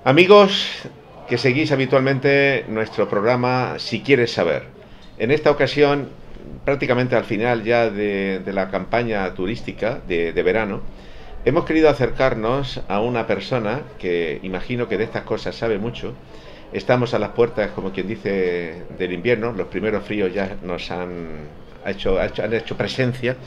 Amigos que seguís habitualmente nuestro programa Si Quieres Saber. En esta ocasión, prácticamente al final ya de la campaña turística de verano, hemos querido acercarnos a una persona que imagino que de estas cosas sabe mucho. Estamos a las puertas, como quien dice, del invierno. Los primeros fríos ya nos han hecho presencia.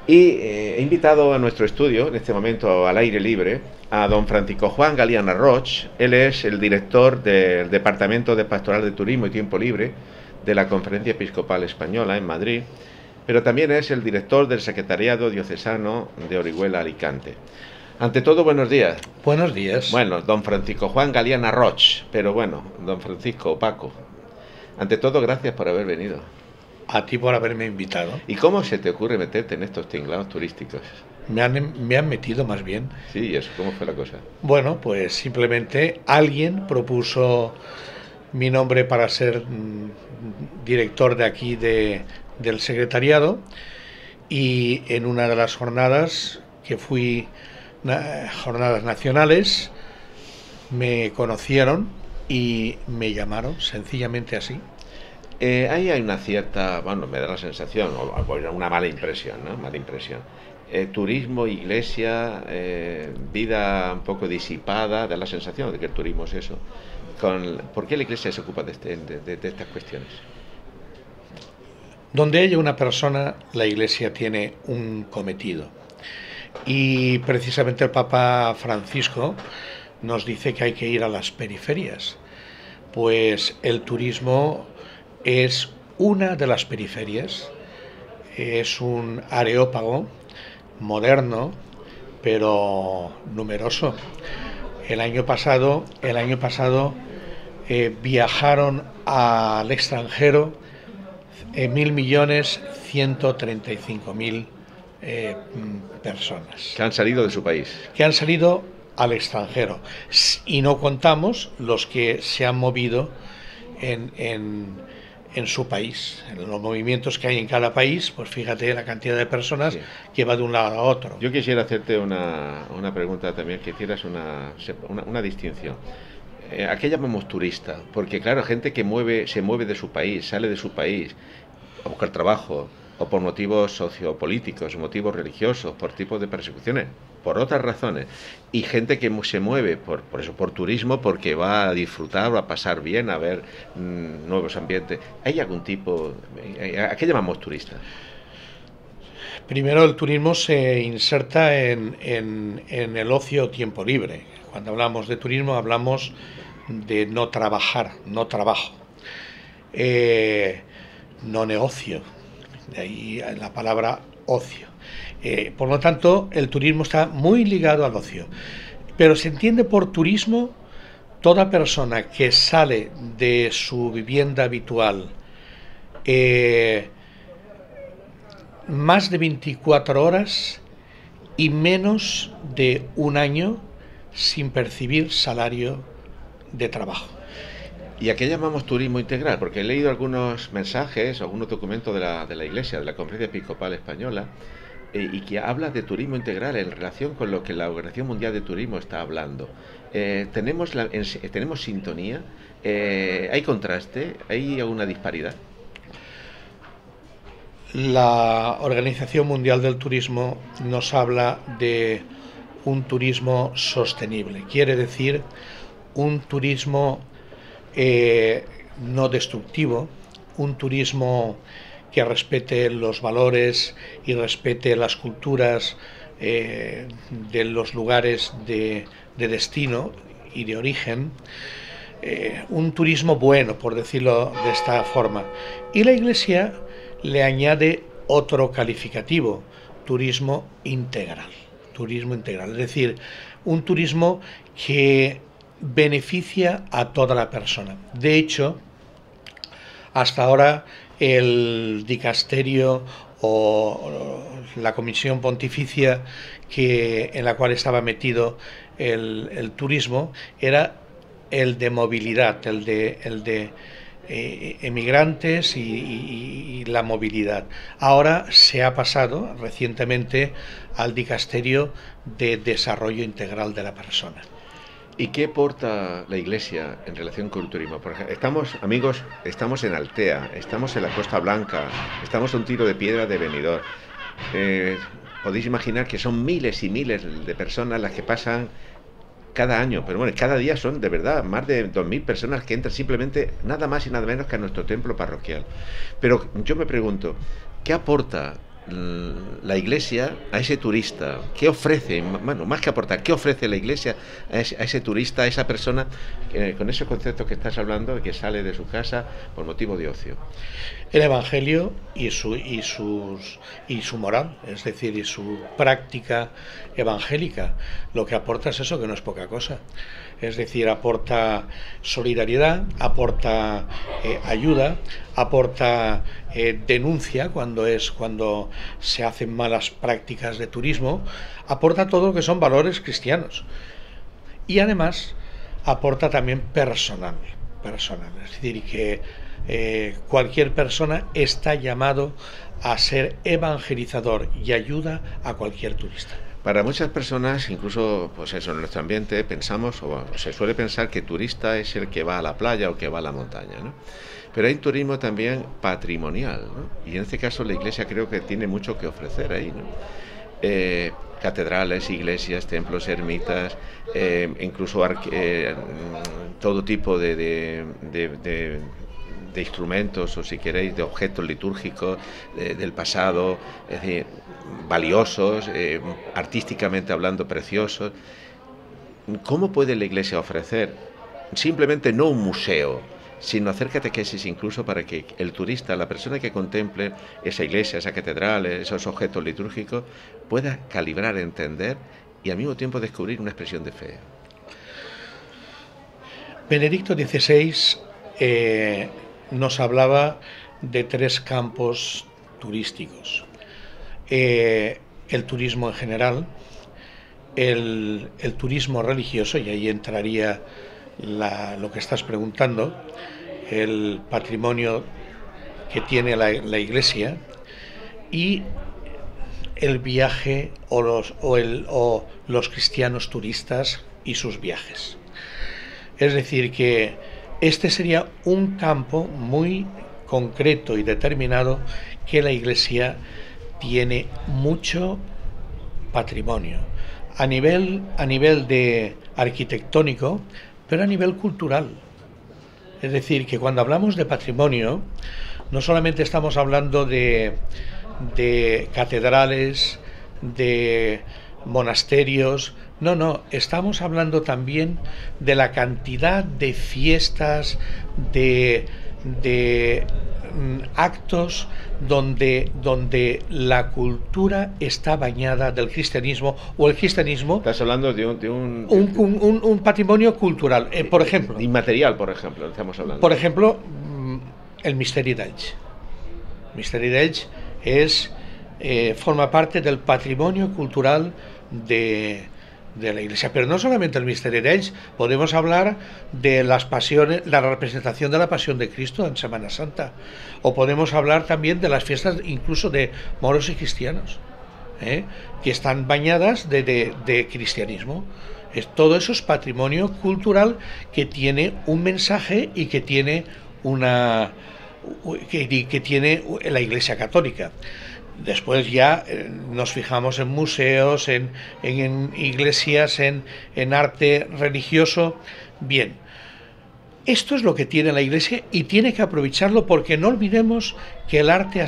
Y he invitado a nuestro estudio, en este momento al aire libre, a don Francisco Juan Galiana Roig. Él es el director del Departamento de Pastoral de Turismo y Tiempo Libre de la Conferencia Episcopal Española en Madrid, pero también es el director del Secretariado Diocesano de Orihuela Alicante. Ante todo, buenos días. Buenos días. Bueno, don Francisco Juan Galiana Roig, pero bueno, don Francisco Paco. Ante todo, gracias por haber venido. A ti por haberme invitado. ¿Y cómo se te ocurre meterte en estos tinglados turísticos? Me han metido más bien. Sí, eso, ¿cómo fue la cosa? Bueno, pues simplemente alguien propuso mi nombre para ser director de aquí del secretariado, y en una de las jornadas que fui, jornadas nacionales, me conocieron y me llamaron, sencillamente así. Ahí hay una cierta, bueno, me da la sensación, o una mala impresión, ¿no? Mala impresión. Turismo, iglesia, vida un poco disipada, da la sensación de que el turismo es eso. ¿Por qué la iglesia se ocupa de estas cuestiones? Donde haya una persona, la iglesia tiene un cometido. Y precisamente el Papa Francisco nos dice que hay que ir a las periferias. Pues el turismo es una de las periferias, es un areópago moderno, pero numeroso. El año pasado viajaron al extranjero 1.135.000 personas. Que han salido de su país. Que han salido al extranjero. Y no contamos los que se han movido en su país, en los movimientos que hay en cada país. Pues fíjate la cantidad de personas, sí, que va de un lado a otro. Yo quisiera hacerte una pregunta también, que hicieras una distinción. ¿A qué llamamos turista? Porque claro, gente que se mueve de su país, sale de su país a buscar trabajo, o por motivos sociopolíticos, motivos religiosos, por tipos de persecuciones, por otras razones, y gente que se mueve por turismo, porque va a disfrutar, va a pasar bien, a ver nuevos ambientes. ¿Hay algún tipo? ¿A qué llamamos turista? Primero, el turismo se inserta en el ocio tiempo libre. Cuando hablamos de turismo hablamos de no trabajar, no trabajo, no negocio, de ahí la palabra ocio. Por lo tanto, el turismo está muy ligado al ocio, pero se entiende por turismo toda persona que sale de su vivienda habitual más de 24 horas y menos de un año sin percibir salario de trabajo. ¿Y a qué llamamos turismo integral? Porque he leído algunos mensajes, algunos documentos de la Iglesia, de la Conferencia Episcopal Española, y que habla de turismo integral en relación con lo que la Organización Mundial de Turismo está hablando. ¿Tenemos sintonía? ¿Hay contraste? ¿Hay alguna disparidad? La Organización Mundial del Turismo nos habla de un turismo sostenible. Quiere decir un turismo no destructivo, un turismo que respete los valores y respete las culturas de los lugares de destino y de origen, un turismo bueno, por decirlo de esta forma. Y la Iglesia le añade otro calificativo: turismo integral. Turismo integral, es decir, un turismo que beneficia a toda la persona. De hecho, hasta ahora el dicasterio o la comisión pontificia en la cual estaba metido el turismo era el de movilidad, el de emigrantes y la movilidad. Ahora se ha pasado recientemente al dicasterio de desarrollo integral de la persona. ¿Y qué aporta la Iglesia en relación con el turismo? Por ejemplo, estamos, amigos, estamos en Altea, estamos en la Costa Blanca, estamos a un tiro de piedra de Benidorm. Eh, Podéis imaginar que son miles y miles de personas las que pasan cada año, pero bueno, cada día son de verdad más de 2000 personas que entran simplemente nada más y nada menos que a nuestro templo parroquial. Pero yo me pregunto, ¿qué aporta la Iglesia a ese turista? ¿Qué ofrece? Bueno, más que aportar, ¿qué ofrece la Iglesia a ese turista, a esa persona con ese concepto que estás hablando de que sale de su casa por motivo de ocio? El Evangelio y su moral, es decir, y su práctica evangélica. Lo que aporta es eso, que no es poca cosa. Es decir, aporta solidaridad, aporta ayuda, aporta denuncia cuando se hacen malas prácticas de turismo, aporta todo lo que son valores cristianos. Y además aporta también personal, es decir, que cualquier persona está llamado a ser evangelizador y ayuda a cualquier turista. Para muchas personas, incluso pues eso, en nuestro ambiente, pensamos, o se suele pensar que turista es el que va a la playa o que va a la montaña, ¿no? Pero hay un turismo también patrimonial, ¿no? Y en este caso la Iglesia creo que tiene mucho que ofrecer ahí, ¿no? Catedrales, iglesias, templos, ermitas, incluso todo tipo de instrumentos, o si queréis, de objetos litúrgicos del pasado, es decir, valiosos, artísticamente hablando, preciosos. ¿Cómo puede la Iglesia ofrecer simplemente no un museo, sino hacer catequesis incluso para que el turista, la persona que contemple esa iglesia, esa catedral, esos objetos litúrgicos, pueda calibrar, entender y al mismo tiempo descubrir una expresión de fe? Benedicto XVI nos hablaba de 3 campos turísticos. El turismo en general, el turismo religioso, y ahí entraría lo que estás preguntando, el patrimonio que tiene la Iglesia, y el viaje o los cristianos turistas y sus viajes. Es decir, que este sería un campo muy concreto y determinado que la Iglesia tiene mucho patrimonio a nivel de arquitectónico, pero a nivel cultural. Es decir, que cuando hablamos de patrimonio, no solamente estamos hablando de catedrales, de monasterios, no, estamos hablando también de la cantidad de fiestas, de actos donde la cultura está bañada del cristianismo, o el cristianismo. Estás hablando de un patrimonio cultural, por ejemplo. Inmaterial, por ejemplo, estamos hablando. Por ejemplo, el Misteri d'Elx. Misteri d'Elx forma parte del patrimonio cultural de la Iglesia, pero no solamente el Misteri d'Elx. Podemos hablar de las pasiones, la representación de la Pasión de Cristo en Semana Santa, o podemos hablar también de las fiestas incluso de moros y cristianos, que están bañadas de cristianismo. Todo eso es patrimonio cultural que tiene un mensaje y que tiene que tiene la Iglesia Católica. Después ya nos fijamos en museos, en iglesias, en arte religioso. Bien, esto es lo que tiene la Iglesia y tiene que aprovecharlo, porque no olvidemos que el arte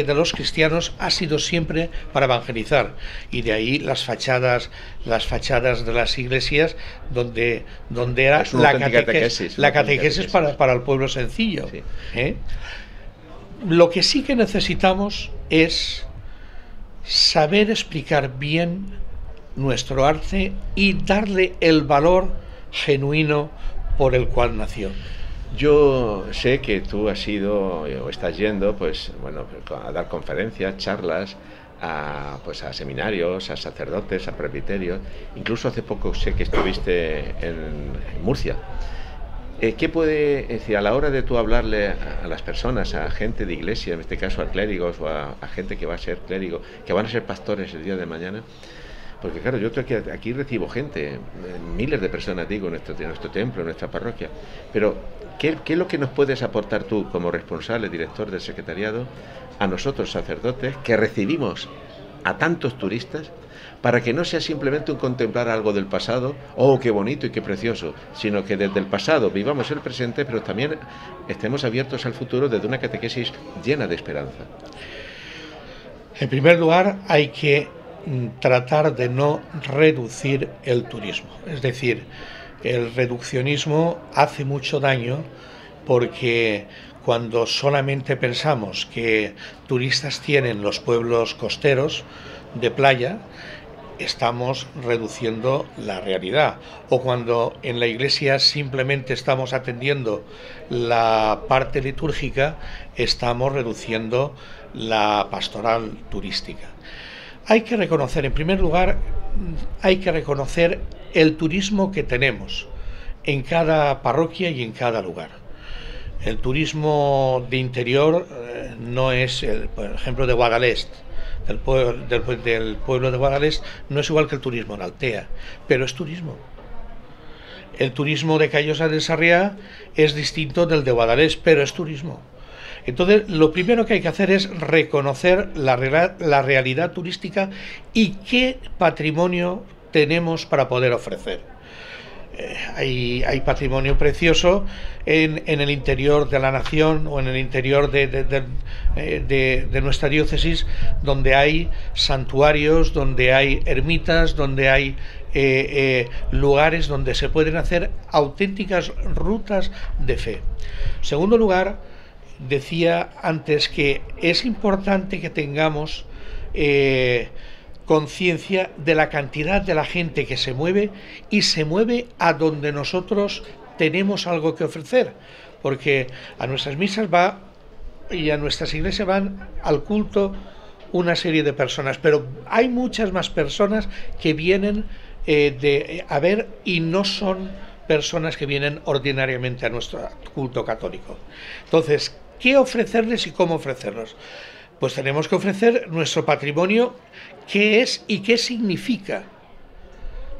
de los cristianos ha sido siempre para evangelizar, y de ahí las fachadas de las iglesias donde era la catequesis para el pueblo sencillo. Sí. Lo que sí que necesitamos es saber explicar bien nuestro arte y darle el valor genuino por el cual nació. Yo sé que tú has ido o estás yendo, pues bueno, a dar conferencias, charlas, a seminarios, a sacerdotes, a presbiterios. Incluso hace poco sé que estuviste en Murcia. ¿Qué puede decir a la hora de tú hablarle a las personas, a gente de iglesia, en este caso a clérigos o a gente que va a ser clérigo, que van a ser pastores el día de mañana? Porque claro, yo aquí recibo gente, miles de personas, digo, en nuestro templo, en nuestra parroquia, pero ¿qué es lo que nos puedes aportar tú como responsable, director del secretariado, a nosotros sacerdotes que recibimos a tantos turistas, para que no sea simplemente un contemplar algo del pasado, oh, qué bonito y qué precioso, sino que desde el pasado vivamos el presente, pero también estemos abiertos al futuro desde una catequesis llena de esperanza? En primer lugar, hay que tratar de no reducir el turismo. Es decir, el reduccionismo hace mucho daño porque cuando solamente pensamos que turistas tienen los pueblos costeros de playa, estamos reduciendo la realidad. O cuando en la iglesia simplemente estamos atendiendo la parte litúrgica, estamos reduciendo la pastoral turística. Hay que reconocer, en primer lugar, hay que reconocer el turismo que tenemos en cada parroquia y en cada lugar. El turismo de interior no es, por ejemplo, de Guadalest. Del pueblo de Guadalest no es igual que el turismo en Altea, pero es turismo. El turismo de Callosa de Sarriá es distinto del de Guadalest, pero es turismo. Entonces, lo primero que hay que hacer es reconocer la realidad turística y qué patrimonio tenemos para poder ofrecer. Hay patrimonio precioso en el interior de la nación o en el interior de nuestra diócesis, donde hay santuarios, donde hay ermitas, donde hay lugares donde se pueden hacer auténticas rutas de fe. En segundo lugar, decía antes que es importante que tengamos conciencia de la cantidad de la gente que se mueve y se mueve a donde nosotros tenemos algo que ofrecer, porque a nuestras misas va y a nuestras iglesias van al culto una serie de personas, pero hay muchas más personas que vienen a ver y no son personas que vienen ordinariamente a nuestro culto católico. Entonces, ¿qué ofrecerles y cómo ofrecerlos? Pues tenemos que ofrecer nuestro patrimonio, qué es y qué significa.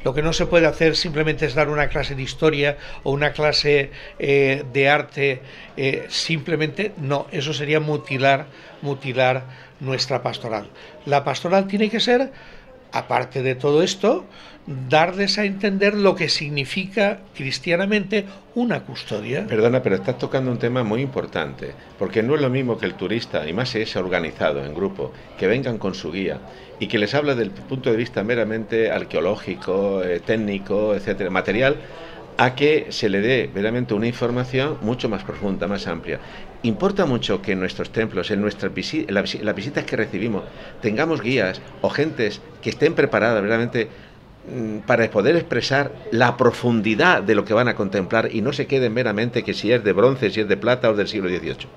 Lo que no se puede hacer simplemente es dar una clase de historia o una clase de arte, simplemente no, eso sería mutilar nuestra pastoral. La pastoral tiene que ser, aparte de todo esto, darles a entender lo que significa cristianamente una custodia. Perdona, pero estás tocando un tema muy importante, porque no es lo mismo que el turista, y más si es organizado en grupo, que vengan con su guía y que les habla del punto de vista meramente arqueológico, técnico, etcétera, material, a que se le dé verdaderamente una información mucho más profunda, más amplia. Importa mucho que en nuestros templos, en las visitas que recibimos, tengamos guías o gentes que estén preparadas verdaderamente para poder expresar la profundidad de lo que van a contemplar y no se queden meramente que si es de bronce, si es de plata o del siglo XVIII.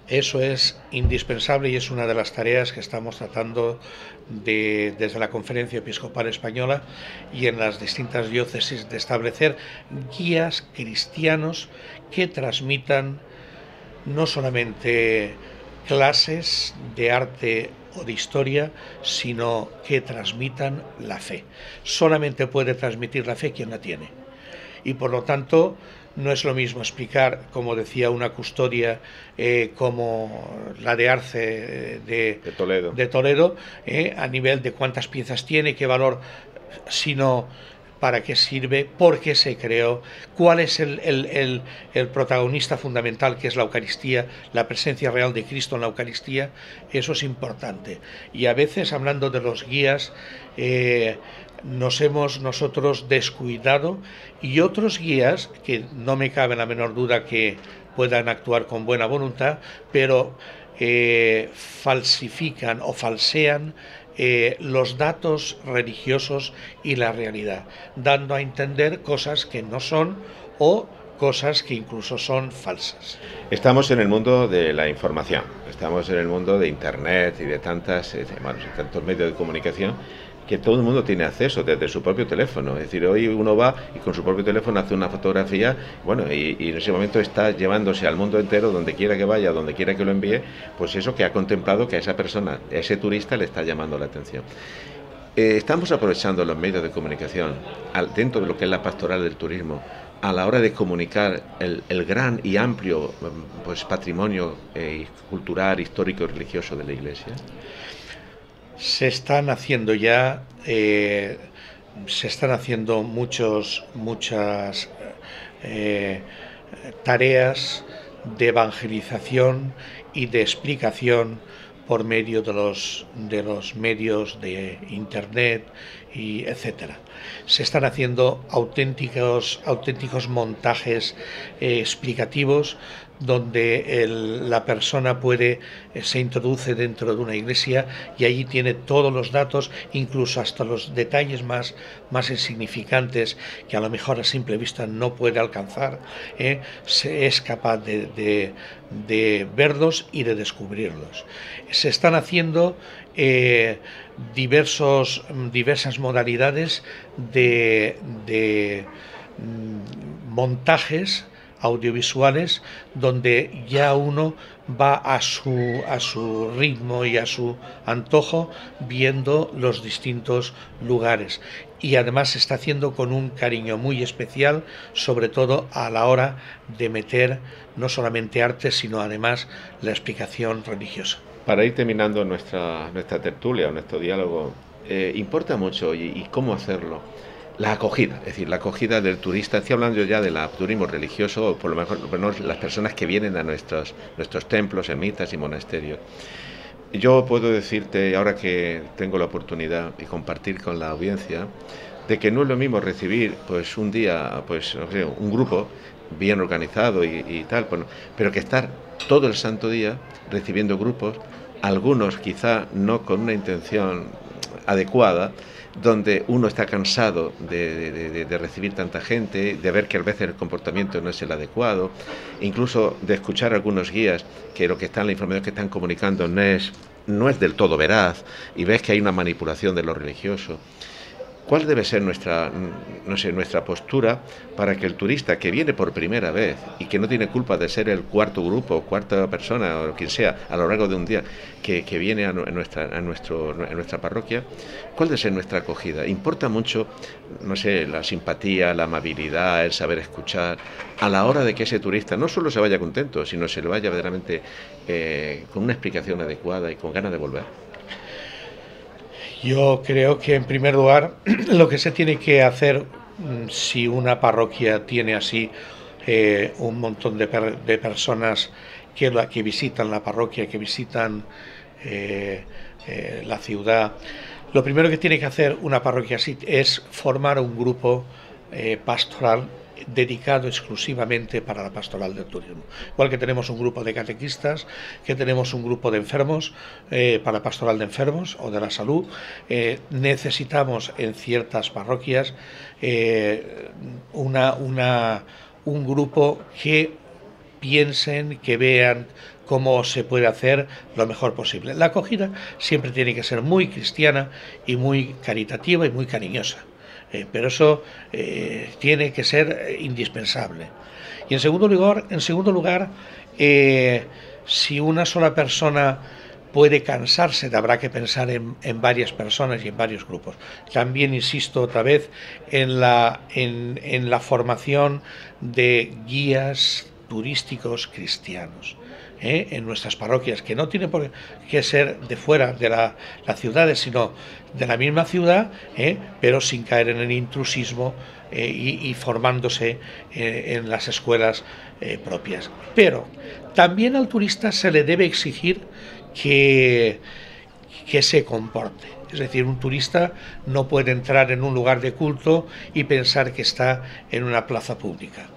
Eso es indispensable y es una de las tareas que estamos tratando desde la Conferencia Episcopal Española y en las distintas diócesis, de establecer guías cristianos que transmitan no solamente clases de arte o de historia, sino que transmitan la fe. Solamente puede transmitir la fe quien la tiene. Y por lo tanto, no es lo mismo explicar, como decía, una custodia como la de Arce de Toledo, a nivel de cuántas piezas tiene, qué valor, sino para qué sirve, por qué se creó, cuál es el protagonista fundamental, que es la Eucaristía, la presencia real de Cristo en la Eucaristía. Eso es importante. Y a veces, hablando de los guías, nos hemos nosotros descuidado, y otros guías, que no me cabe la menor duda que puedan actuar con buena voluntad, pero falsifican o falsean los datos religiosos y la realidad, dando a entender cosas que no son o cosas que incluso son falsas. Estamos en el mundo de la información, estamos en el mundo de Internet y de tantos medios de comunicación que todo el mundo tiene acceso desde su propio teléfono. Es decir, hoy uno va y con su propio teléfono hace una fotografía, bueno, y en ese momento está llevándose al mundo entero, donde quiera que vaya, donde quiera que lo envíe, pues eso que ha contemplado que a esa persona, a ese turista, le está llamando la atención. Estamos aprovechando los medios de comunicación dentro de lo que es la pastoral del turismo a la hora de comunicar el gran y amplio pues, patrimonio cultural, histórico y religioso de la Iglesia. Se están haciendo ya, muchas tareas de evangelización y de explicación por medio de los medios de internet y etcétera. Se están haciendo auténticos montajes explicativos donde la persona se introduce dentro de una iglesia y allí tiene todos los datos, incluso hasta los detalles más insignificantes que a lo mejor a simple vista no puede alcanzar, es capaz de verlos y de descubrirlos. Se están haciendo diversas modalidades de montajes audiovisuales donde ya uno va a su ritmo y a su antojo viendo los distintos lugares, y además se está haciendo con un cariño muy especial, sobre todo a la hora de meter no solamente arte sino además la explicación religiosa. Para ir terminando nuestra tertulia, nuestro diálogo, importa mucho y cómo hacerlo. La acogida, es decir, la acogida del turista. Estoy hablando ya del turismo religioso, o por lo menos las personas que vienen a nuestros templos, ermitas y monasterios. Yo puedo decirte, ahora que tengo la oportunidad de compartir con la audiencia, de que no es lo mismo recibir pues un día, pues no sé, un grupo bien organizado y tal, bueno, pero que estar todo el santo día recibiendo grupos, algunos quizá no con una intención adecuada, donde uno está cansado de recibir tanta gente, de ver que a veces el comportamiento no es el adecuado, incluso de escuchar a algunos guías que lo que están, la información que están comunicando no es del todo veraz, y ves que hay una manipulación de lo religioso. ¿Cuál debe ser nuestra postura para que el turista que viene por primera vez y que no tiene culpa de ser el cuarto grupo, cuarta persona o quien sea a lo largo de un día que viene a nuestra parroquia, cuál debe ser nuestra acogida? Importa mucho, no sé, la simpatía, la amabilidad, el saber escuchar, a la hora de que ese turista no solo se vaya contento, sino se le vaya verdaderamente con una explicación adecuada y con ganas de volver. Yo creo que en primer lugar lo que se tiene que hacer, si una parroquia tiene así un montón de personas que visitan la parroquia, que visitan la ciudad, lo primero que tiene que hacer una parroquia así es formar un grupo pastoral dedicado exclusivamente para la pastoral del turismo. Igual que tenemos un grupo de catequistas, que tenemos un grupo de enfermos para la pastoral de enfermos o de la salud, necesitamos en ciertas parroquias un grupo que piensen, que vean cómo se puede hacer lo mejor posible. La acogida siempre tiene que ser muy cristiana y muy caritativa y muy cariñosa. Pero eso tiene que ser indispensable. Y en segundo lugar, si una sola persona puede cansarse, habrá que pensar en varias personas y en varios grupos. También insisto otra vez en la formación de guías turísticos cristianos en nuestras parroquias, que no tiene por qué ser de fuera de las ciudades, sino de la misma ciudad, pero sin caer en el intrusismo y formándose en las escuelas propias. Pero también al turista se le debe exigir que se comporte. Es decir, un turista no puede entrar en un lugar de culto y pensar que está en una plaza pública,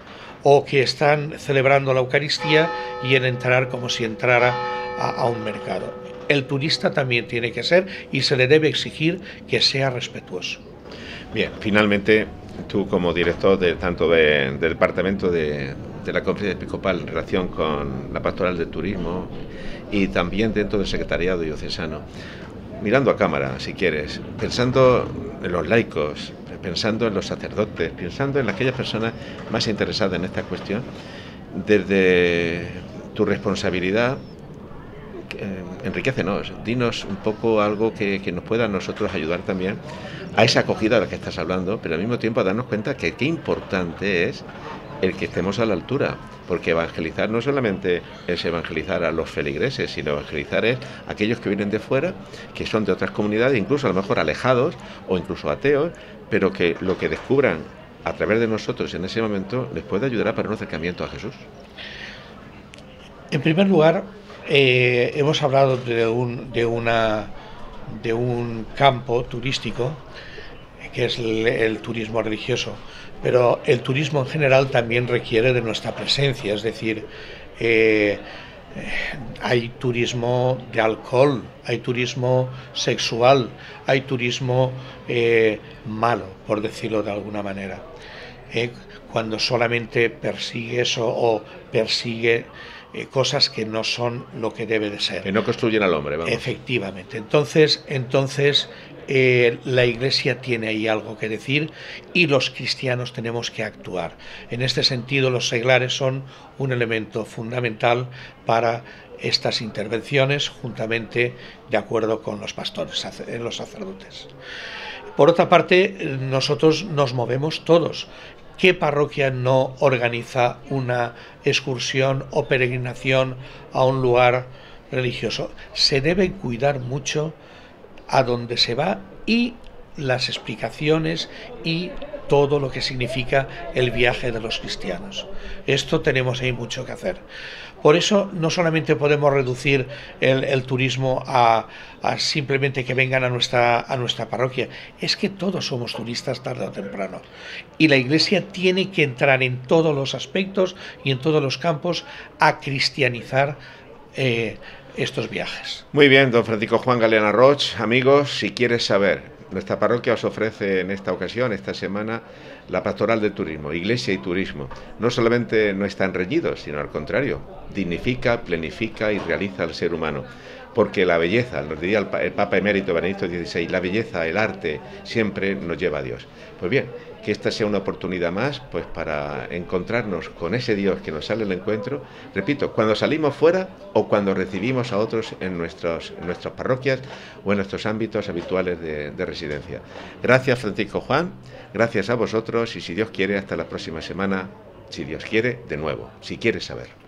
o que están celebrando la Eucaristía y en entrar como si entrara a un mercado. El turista también tiene que ser, y se le debe exigir que sea respetuoso. Bien, finalmente, tú como director tanto del departamento de la Conferencia Episcopal en relación con la pastoral del turismo y también dentro del secretariado diocesano, mirando a cámara, si quieres, pensando en los laicos, pensando en los sacerdotes, pensando en aquellas personas más interesadas en esta cuestión, desde tu responsabilidad, enriquécenos, dinos un poco algo que nos pueda a nosotros ayudar también a esa acogida de la que estás hablando, pero al mismo tiempo a darnos cuenta que qué importante es el que estemos a la altura, porque evangelizar no solamente es evangelizar a los feligreses, sino evangelizar es a aquellos que vienen de fuera, que son de otras comunidades, incluso a lo mejor alejados o incluso ateos, pero que lo que descubran a través de nosotros en ese momento les puede ayudar para un acercamiento a Jesús. En primer lugar, hemos hablado de un campo turístico que es el turismo religioso, pero el turismo en general también requiere de nuestra presencia, es decir, hay turismo de alcohol, hay turismo sexual, hay turismo malo, por decirlo de alguna manera, cuando solamente persigue eso o persigue cosas que no son lo que debe de ser. Que no construyen al hombre, vamos. Efectivamente. Entonces la Iglesia tiene ahí algo que decir y los cristianos tenemos que actuar. En este sentido, los seglares son un elemento fundamental para estas intervenciones, juntamente de acuerdo con los pastores, los sacerdotes. Por otra parte, nosotros nos movemos todos. ¿Qué parroquia no organiza una excursión o peregrinación a un lugar religioso? Se debe cuidar mucho a dónde se va y las explicaciones y todo lo que significa el viaje de los cristianos. Esto tenemos ahí mucho que hacer. Por eso no solamente podemos reducir el turismo a simplemente que vengan a nuestra parroquia, es que todos somos turistas tarde o temprano. Y la Iglesia tiene que entrar en todos los aspectos y en todos los campos a cristianizar estos viajes. Muy bien, don Francisco Juan Galeana Roig. Amigos, si quieres saber, nuestra parroquia os ofrece en esta ocasión, esta semana, la pastoral del turismo, Iglesia y turismo. No solamente no están reñidos, sino al contrario, dignifica, plenifica y realiza al ser humano. Porque la belleza, nos diría el Papa Emérito Benedicto XVI, la belleza, el arte, siempre nos lleva a Dios. Pues bien, que esta sea una oportunidad más pues para encontrarnos con ese Dios que nos sale al encuentro, repito, cuando salimos fuera o cuando recibimos a otros en nuestras parroquias o en nuestros ámbitos habituales de residencia. Gracias, Francisco Juan, gracias a vosotros y si Dios quiere, hasta la próxima semana, si Dios quiere, de nuevo, si quieres saber.